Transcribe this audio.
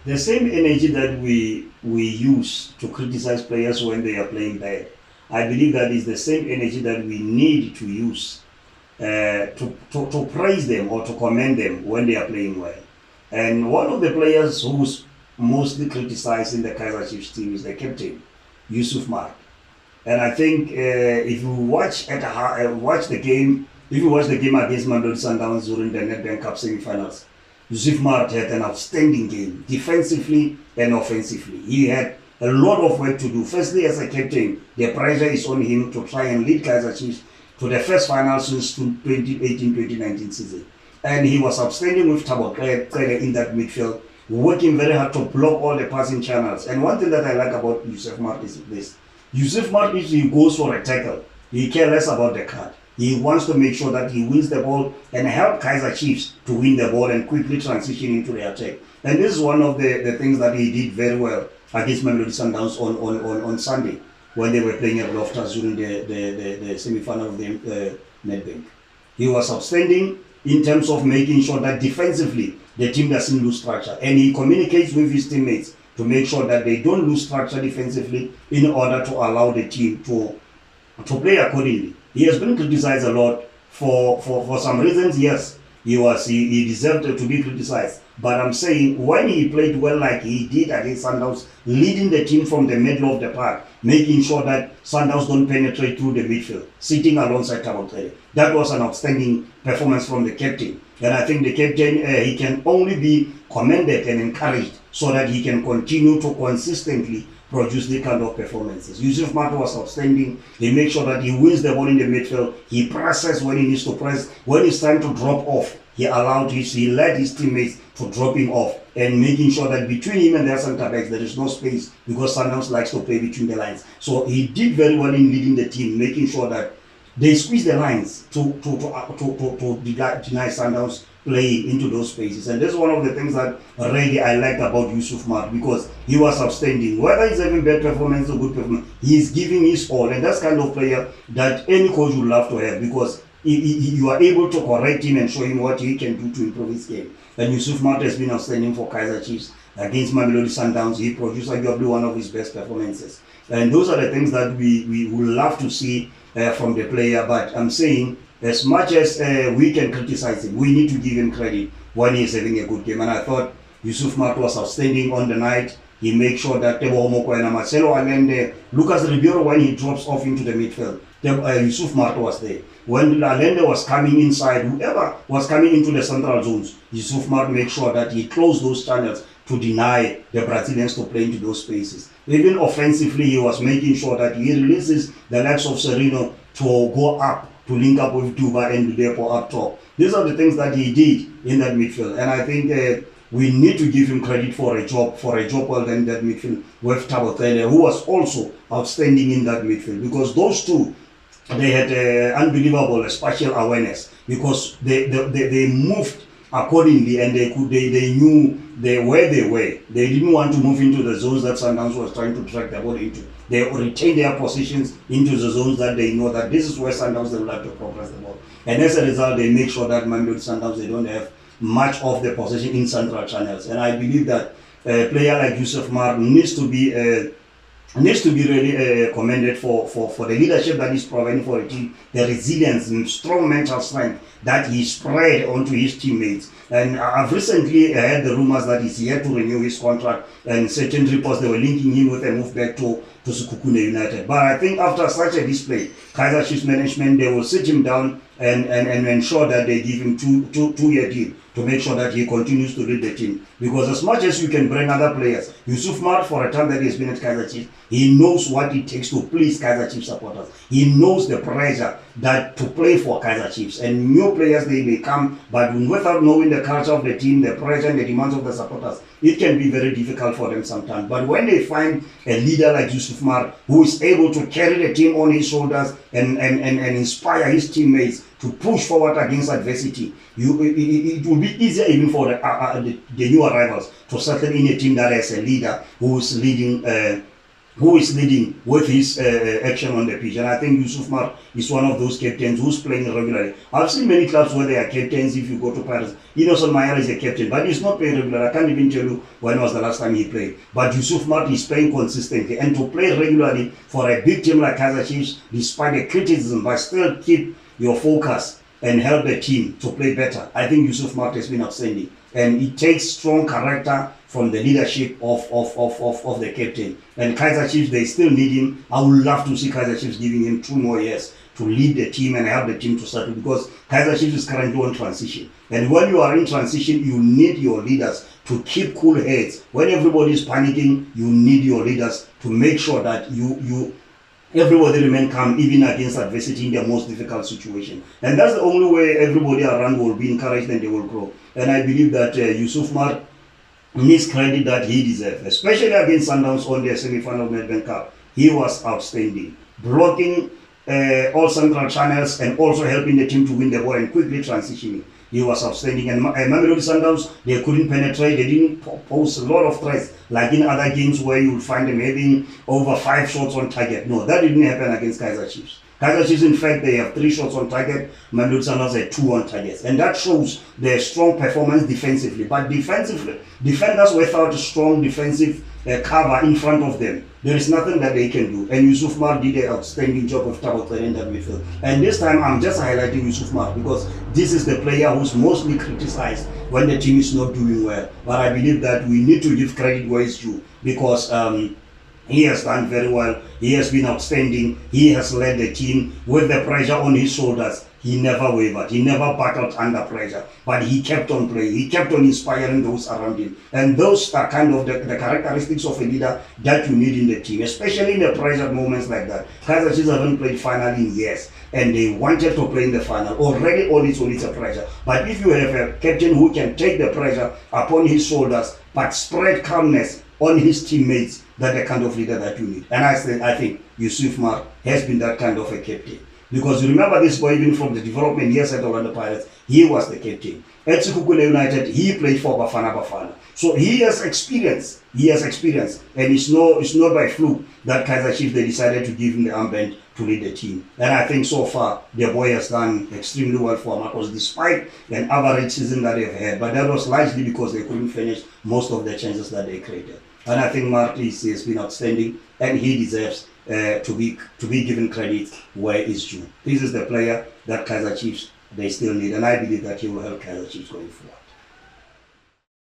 The same energy that we use to criticize players when they are playing bad, I believe that is the same energy that we need to use to praise them or to commend them when they are playing well. And one of the players who's mostly criticized in the Kaizer Chiefs team is the captain, Yusuf Maart. And I think if you watch the game, if you watch the game against Mamelodi Sundowns during the Nedbank Cup semi-finals, Yusuf Maart had an outstanding game, defensively and offensively. He had a lot of work to do. Firstly, as a captain, the pressure is on him to try and lead Kaizer Chiefs to the first final since 2018-2019 season. And he was outstanding with Thabo Kaizer in that midfield, working very hard to block all the passing channels. And one thing that I like about Yusuf Maart is this. Yusuf Maart, if he goes for a tackle, he cares less about the card. He wants to make sure that he wins the ball and help Kaizer Chiefs to win the ball and quickly transition into the attack. And this is one of the things that he did very well against Mamelodi Sundowns on Sunday when they were playing at Loftus during the semi-final of the Nedbank. He was outstanding in terms of making sure that defensively the team doesn't lose structure, and he communicates with his teammates to make sure that they don't lose structure defensively in order to allow the team to play accordingly. He has been criticized a lot for some reasons. Yes, he deserved to be criticized. But I'm saying when he played well like he did against Sundowns, leading the team from the middle of the park, making sure that Sundowns don't penetrate through the midfield, sitting alongside Thabo Kaizer, that was an outstanding performance from the captain. And I think the captain, he can only be commended and encouraged so that he can continue to consistently produce the kind of performances. Yusuf Maart was outstanding. He makes sure that he wins the ball in the midfield. He presses when he needs to press. When it's time to drop off, he led his teammates to drop him off and making sure that between him and their centre backs there is no space, because Sundowns likes to play between the lines. So he did very well in leading the team, making sure that they squeeze the lines to deny Sundowns playing into those spaces. And this is one of the things that really I liked about Yusuf Maart, because he was outstanding. Whether he's having bad performance or good performance, he's giving his all. And that's kind of player that any coach would love to have, because you are able to correct him and show him what he can do to improve his game. And Yusuf Maart has been outstanding for Kaizer Chiefs. Against Mamelodi Sundowns, he produced arguably one of his best performances. And those are the things that we would love to see from the player. But I'm saying, as much as we can criticize him, we need to give him credit when he's having a good game. And I thought Yusuf Maart was outstanding on the night. He makes sure that Tebo Homoko and Marcelo Allende, Lucas Ribeiro, when he drops off into the midfield, Yusuf Maart was there. When Allende was coming inside, whoever was coming into the central zones, Yusuf Maart made sure that he closed those channels to deny the Brazilians to play into those spaces. Even offensively, he was making sure that he releases the likes of Serino to go up, to link up with Duba and Ludepo up top. These are the things that he did in that midfield. And I think we need to give him credit for a job well done in that midfield with Thabo Kaizer, who was also outstanding in that midfield, because those two, they had unbelievable spatial awareness, because they moved accordingly, and they knew where they were. They didn't want to move into the zones that Sundowns was trying to track the ball into. They retained their positions into the zones that they know that this is where Sundowns they would like to progress the ball. And as a result, they make sure that Mamelodi Sundowns, they don't have much of the possession in central channels. And I believe that a player like Yusuf Maart needs to be really commended for the leadership that he's providing for the team, the resilience and strong mental strength that he spread onto his teammates. And I've recently heard the rumors that he's yet to renew his contract, and certain reports they were linking him with a move back to Sekhukhune United. But I think after such a display, Kaizer Chiefs management, they will sit him down and ensure that they give him two-year deal to make sure that he continues to lead the team. Because as much as you can bring other players, Yusuf Maart, for a time that he's been at Kaizer Chiefs, he knows what it takes to please Kaizer Chiefs supporters. He knows the pressure that to play for Kaizer Chiefs. And new players, they may come, but without knowing the culture of the team, the pressure and the demands of the supporters, it can be very difficult for them sometimes. But when they find a leader like Yusuf Maart, who is able to carry the team on his shoulders and inspire his teammates to push forward against adversity, it will be easier even for the new arrivals to settle in a team that has a leader who is leading who is leading with his action on the pitch. And I think Yusuf Maart is one of those captains who's playing regularly. I've seen many clubs where they are captains. If you go to Paris, Innocent Mayala is a captain, but he's not playing regularly. I can't even tell you when was the last time he played. But Yusuf Maart is playing consistently. And to play regularly for a big team like Kaizer Chiefs, despite the criticism, but still keep your focus and help the team to play better. I think Yusuf Maart has been outstanding. And it takes strong character from the leadership of the captain. And Kaizer Chiefs, they still need him. I would love to see Kaizer Chiefs giving him 2 more years to lead the team and help the team to settle, because Kaizer Chiefs is currently on transition. And when you are in transition, you need your leaders to keep cool heads. When everybody is panicking, you need your leaders to make sure that everybody remain calm even against adversity in their most difficult situation. And that's the only way everybody around will be encouraged and they will grow. And I believe that Yusuf Maart needs credit that he deserves, especially against Sundowns on their semi-final Nedbank Cup. He was outstanding, blocking all central channels and also helping the team to win the ball and quickly transitioning. He was outstanding. And Mamelodi Sundowns, they couldn't penetrate. They didn't pose a lot of threats like in other games where you will find them having over 5 shots on target. No, that didn't happen against Kaizer Chiefs. Kaizer Chiefs, in fact, they have 3 shots on target. Mamelodi Sundowns had 2 on targets. And that shows their strong performance defensively. But defensively, defenders without a strong defensive cover in front of them, there is nothing that they can do. And Yusuf Maart did an outstanding job of double in that midfield. And this time, I'm just highlighting Yusuf Maart because this is the player who's mostly criticized when the team is not doing well. But I believe that we need to give credit where it's due, because he has done very well. He has been outstanding. He has led the team with the pressure on his shoulders. He never wavered. He never battled under pressure. But he kept on playing. He kept on inspiring those around him. And those are kind of the characteristics of a leader that you need in the team, especially in the pressured moments like that. Kaizer Chiefs haven't played final in years, and they wanted to play in the final. Already all it's a pressure. But if you have a captain who can take the pressure upon his shoulders, but spread calmness on his teammates, that's the kind of leader that you need. And I think Yusuf Maart has been that kind of a captain. Because you remember this boy, even from the development years at Orlando Pirates, he was the captain. At Sekhukhune United, he played for Bafana. So he has experience. And it's not by fluke that Kaizer Chiefs, they decided to give him the armband to lead the team. And I think so far, the boy has done extremely well for Marcos, despite an average season that they've had. But that was largely because they couldn't finish most of the chances that they created. And I think Maart has been outstanding, and he deserves to be given credit where it's due. This is the player that Kaizer Chiefs, they still need, and I believe that he will help Kaizer Chiefs going forward.